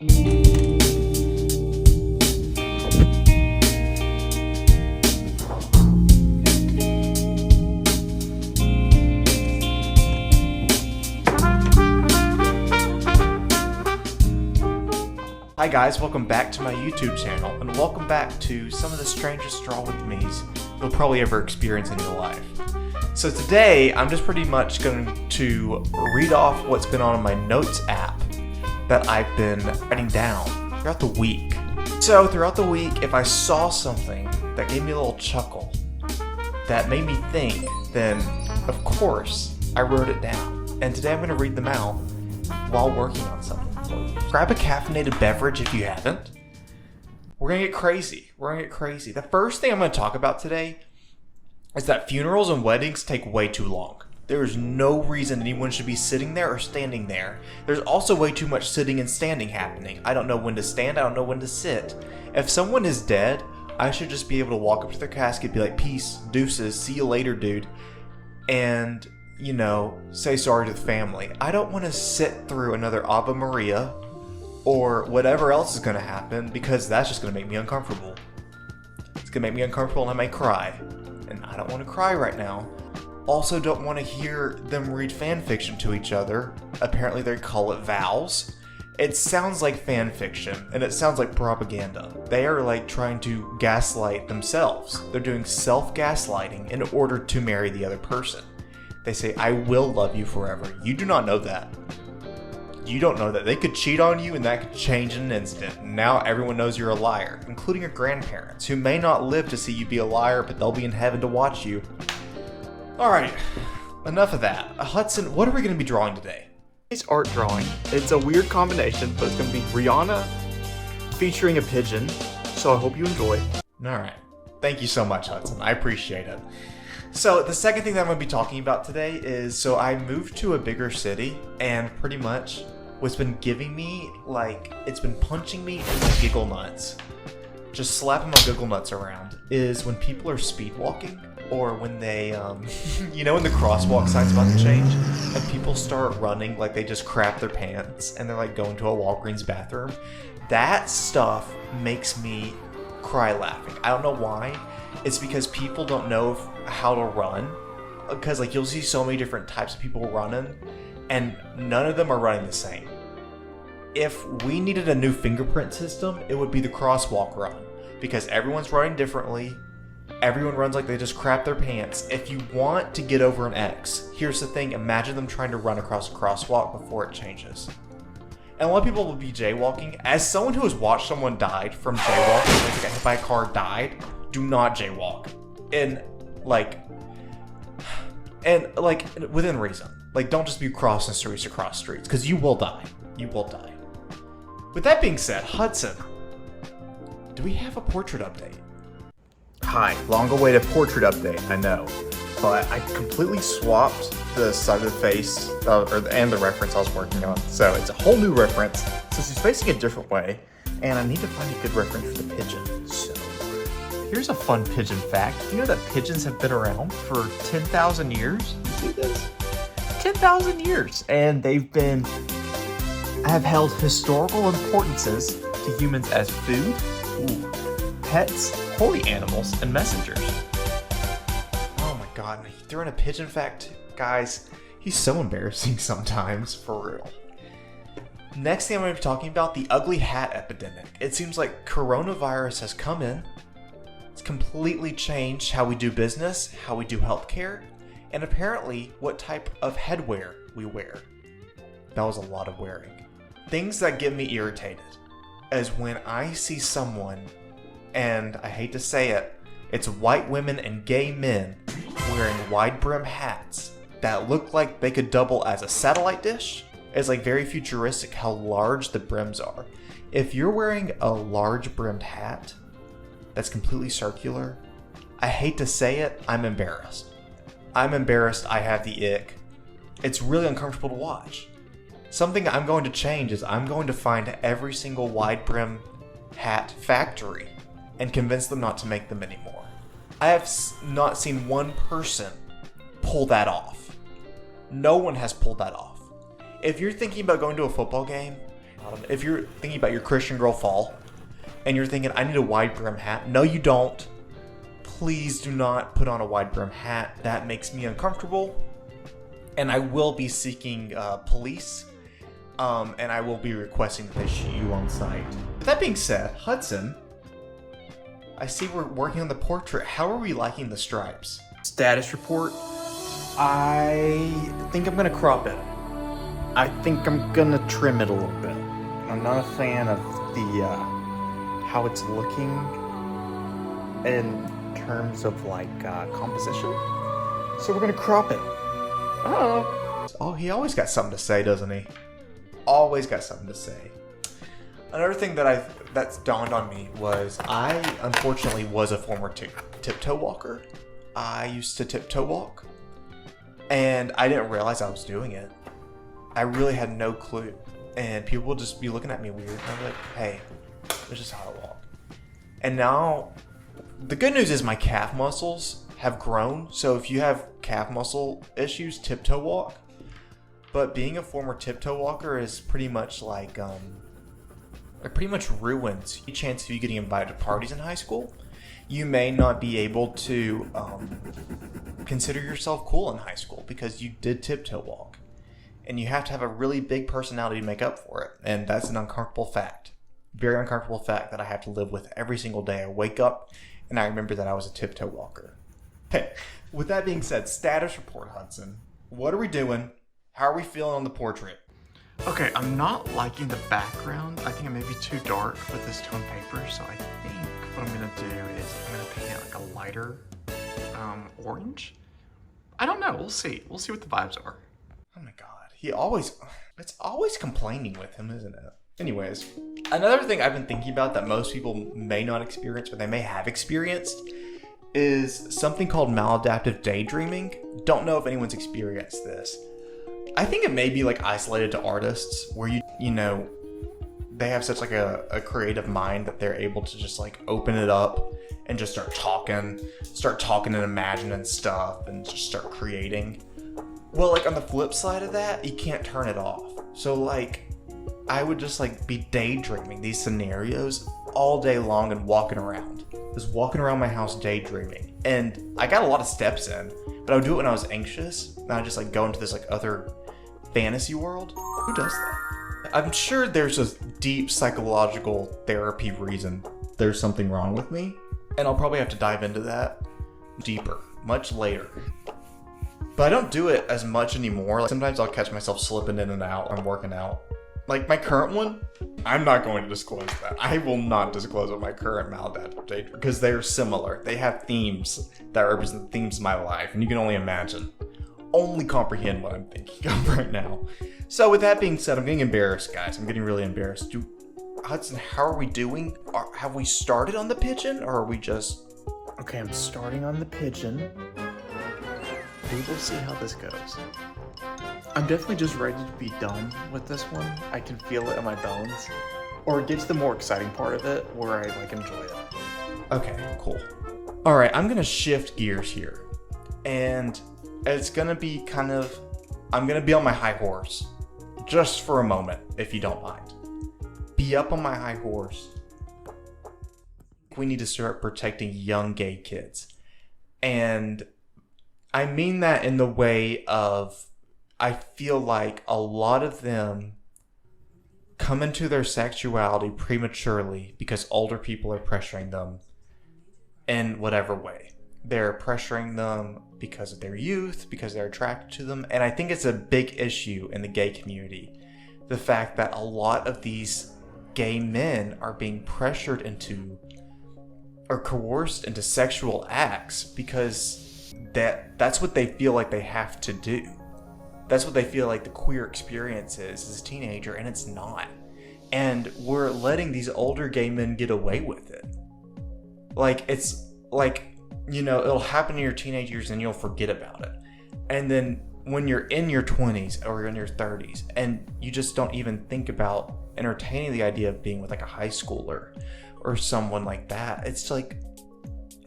Hi guys, welcome back to my YouTube channel, and welcome back to some of the strangest draw with me's you'll probably ever experience in your life. So today, I'm just pretty much going to read off what's been on my notes app that I've been writing down throughout the week. So throughout the week, if I saw something that gave me a little chuckle, that made me think, then of course, I wrote it down. And today I'm going to read them out while working on something. Grab a caffeinated beverage if you haven't. We're going to get crazy. The first thing I'm going to talk about today is that funerals and weddings take way too long. There is no reason anyone should be sitting there or standing there. There's also way too much sitting and standing happening. I don't know when to stand. I don't know when to sit. If someone is dead, I should just be able to walk up to their casket, be like, peace, deuces, see you later, dude. And say sorry to the family. I don't want to sit through another Ave Maria or whatever else is going to happen, because that's just going to make me uncomfortable. It's going to make me uncomfortable and I may cry. And I don't want to cry right now. Also don't want to hear them read fan fiction to each other. Apparently they call it vows. It sounds like fan fiction, and it sounds like propaganda. They are like trying to gaslight themselves. They're doing self-gaslighting in order to marry the other person. They say, I will love you forever. You do not know that. You don't know that. They could cheat on you and that could change in an instant. Now everyone knows you're a liar, including your grandparents, who may not live to see you be a liar, but they'll be in heaven to watch you. Alright, enough of that. Hudson, what are we going to be drawing today? It's art drawing. It's a weird combination, but it's going to be Rihanna featuring a pigeon, so I hope you enjoy. Alright, thank you so much, Hudson. I appreciate it. So the second thing that I'm going to be talking about today is, so I moved to a bigger city, and pretty much what's been giving me, it's been punching me in the giggle nuts, just slapping my giggle nuts around, is when people are speed walking, or when they, when the crosswalk sign's about to change, and people start running like they just crap their pants, and they're like going to a Walgreens bathroom. That stuff makes me cry laughing. I don't know why. It's because people don't know how to run, because you'll see so many different types of people running, and none of them are running the same. If we needed a new fingerprint system, it would be the crosswalk run, because everyone's running differently. Everyone runs like they just crap their pants. If you want to get over an X, here's the thing, imagine them trying to run across a crosswalk before it changes. And a lot of people will be jaywalking. As someone who has watched someone died from jaywalking, got hit by a car, died, do not jaywalk. And within reason. Don't just be crossing streets across streets, because you will die. You will die. With that being said, Hudson, do we have a portrait update? Hi, long-awaited portrait update, I know. But I completely swapped the side of the face, and the reference I was working on. So it's a whole new reference, since he's facing a different way, and I need to find a good reference for the pigeon. So here's a fun pigeon fact. Do you know that pigeons have been around for 10,000 years? You see this? 10,000 years. And have held historical importances to humans as food, pets, holy animals, and messengers. Oh my god, he threw in a pigeon fact. Guys, he's so embarrassing sometimes, for real. Next thing I'm going to be talking about, the ugly hat epidemic. It seems like coronavirus has come in. It's completely changed how we do business, how we do healthcare, and apparently what type of headwear we wear. That was a lot of wearing. Things that get me irritated is when I see someone, and I hate to say it, it's white women and gay men wearing wide brim hats that look like they could double as a satellite dish. It's very futuristic how large the brims are. If you're wearing a large brimmed hat that's completely circular, I hate to say it, I'm embarrassed. I have the ick. It's really uncomfortable to watch. Something I'm going to change is I'm going to find every single wide brim hat factory and convince them not to make them anymore. I have not seen one person pull that off. No one has pulled that off. If you're thinking about going to a football game If you're thinking about your Christian girl fall and you're thinking, I need a wide brim hat. No, you don't. Please do not put on a wide brim hat. That makes me uncomfortable. And I will be seeking police. And I will be requesting that they shoot you on sight. That being said, Hudson, I see we're working on the portrait. How are we liking the stripes? Status report. I think I'm gonna crop it. I think I'm gonna trim it a little bit. I'm not a fan of the how it's looking in terms of like composition. So we're gonna crop it. Oh, he always got something to say, doesn't he? Always got something to say. Another thing that's dawned on me was I unfortunately was a former tiptoe walker. I used to tiptoe walk, and I didn't realize I was doing it. I really had no clue, and people would just be looking at me weird. And I'd be like, "Hey, this is how I walk." And now, the good news is my calf muscles have grown. So if you have calf muscle issues, tiptoe walk. But being a former tiptoe walker is pretty much like, it pretty much ruins any chance of you getting invited to parties in high school. You may not be able to consider yourself cool in high school because you did tiptoe walk. And you have to have a really big personality to make up for it. And that's an uncomfortable fact. Very uncomfortable fact that I have to live with every single day. I wake up and I remember that I was a tiptoe walker. Hey, with that being said, status report, Hudson. What are we doing? How are we feeling on the portrait? Okay, I'm not liking the background. I think it may be too dark with this tone paper, so I think what I'm gonna do is I'm gonna paint it like a lighter orange. I don't know, we'll see. We'll see what the vibes are. Oh my god, it's always complaining with him, isn't it? Anyways, another thing I've been thinking about that most people may not experience, but they may have experienced, is something called maladaptive daydreaming. Don't know if anyone's experienced this. I think it may be like isolated to artists where you know, they have such like a creative mind that they're able to just like open it up and just start talking and imagining stuff and just start creating. Well, like on the flip side of that, you can't turn it off. So like, I would just like be daydreaming these scenarios all day long and walking around. Just walking around my house daydreaming. And I got a lot of steps in, but I would do it when I was anxious. And I'd just like go into this like other fantasy world. Who does that? I'm sure there's a deep psychological therapy reason there's something wrong with me. And I'll probably have to dive into that deeper, much later. But I don't do it as much anymore. Like sometimes I'll catch myself slipping in and out. I'm working out. Like my current one, I'm not going to disclose that. I will not disclose what my current maladaptive daydream because they're similar. They have themes that represent the themes of my life, and you can only imagine, only comprehend what I'm thinking of right now. So with that being said, I'm getting embarrassed, guys. I'm getting really embarrassed. Hudson, how are we doing? Have we started on the pigeon, or are we just... Okay, I'm starting on the pigeon. We will see how this goes. I'm definitely just ready to be done with this one. I can feel it in my bones. Or it gets the more exciting part of it where I like enjoy it. Okay, cool. All right, I'm gonna shift gears here. And it's gonna be I'm gonna be on my high horse. Just for a moment, if you don't mind. Be up on my high horse. We need to start protecting young gay kids. And I mean that in the way of, I feel like a lot of them come into their sexuality prematurely because older people are pressuring them in whatever way. They're pressuring them because of their youth, because they're attracted to them. And I think it's a big issue in the gay community. The fact that a lot of these gay men are being pressured into or coerced into sexual acts because that's what they feel like they have to do. That's what they feel like the queer experience is as a teenager, and it's not. And we're letting these older gay men get away with it. Like, it's like, you know, it'll happen in your teenage years and you'll forget about it. And then when you're in your 20s or you're in your 30s and you just don't even think about entertaining the idea of being with like a high schooler or someone like that, it's like,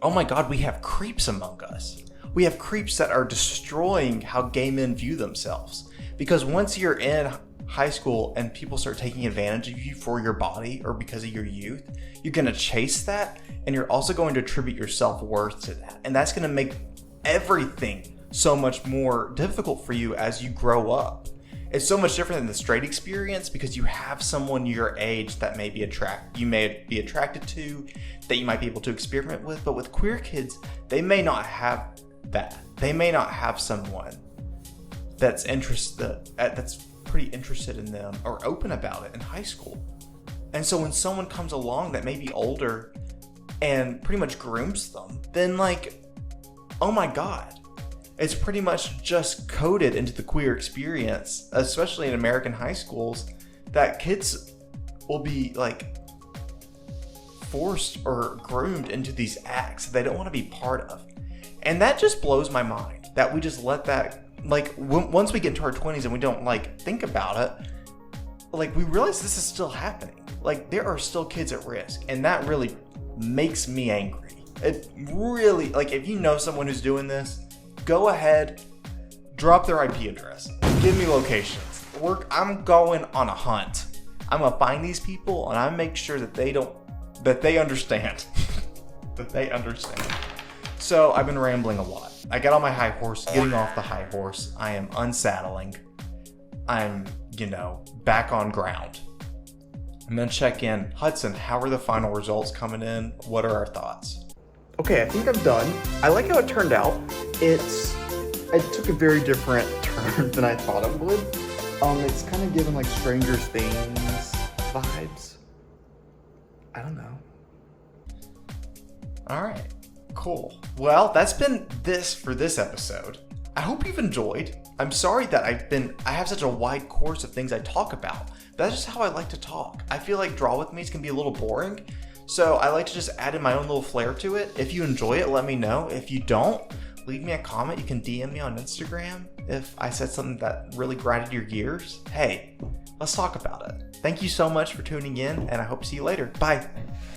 oh my God, we have creeps among us. We have creeps that are destroying how gay men view themselves. Because once you're in high school and people start taking advantage of you for your body or because of your youth, you're going to chase that, and you're also going to attribute your self-worth to that. And that's going to make everything so much more difficult for you as you grow up. It's so much different than the straight experience because you have someone your age that you may be attracted to, that you might be able to experiment with. But with queer kids, they may not have that. They may not have someone that's pretty interested in them or open about it in high school. And so when someone comes along that may be older and pretty much grooms them, then like, oh my God. It's pretty much just coded into the queer experience, especially in American high schools, that kids will be like forced or groomed into these acts they don't want to be part of. And that just blows my mind that we just let that, like, once we get into our 20s and we don't like think about it, like we realize this is still happening. Like there are still kids at risk, and that really makes me angry. It really, like, if you know someone who's doing this, go ahead, drop their IP address, give me locations. I'm going on a hunt. I'm gonna find these people and I make sure that they understand. That they understand. So I've been rambling a lot. I got on my high horse, getting off the high horse. I am unsaddling. I'm, back on ground. I'm gonna check in. Hudson, how are the final results coming in? What are our thoughts? Okay, I think I'm done. I like how it turned out. It took a very different turn than I thought it would. It's kind of given like Stranger Things vibes. I don't know. All right, cool. Well, that's been this for this episode. I hope you've enjoyed. I'm sorry that I have such a wide course of things I talk about. That's just how I like to talk. I feel like Draw With Me's can be a little boring. So I like to just add in my own little flair to it. If you enjoy it, let me know. If you don't, leave me a comment. You can DM me on Instagram if I said something that really grinded your gears. Hey, let's talk about it. Thank you so much for tuning in, and I hope to see you later. Bye.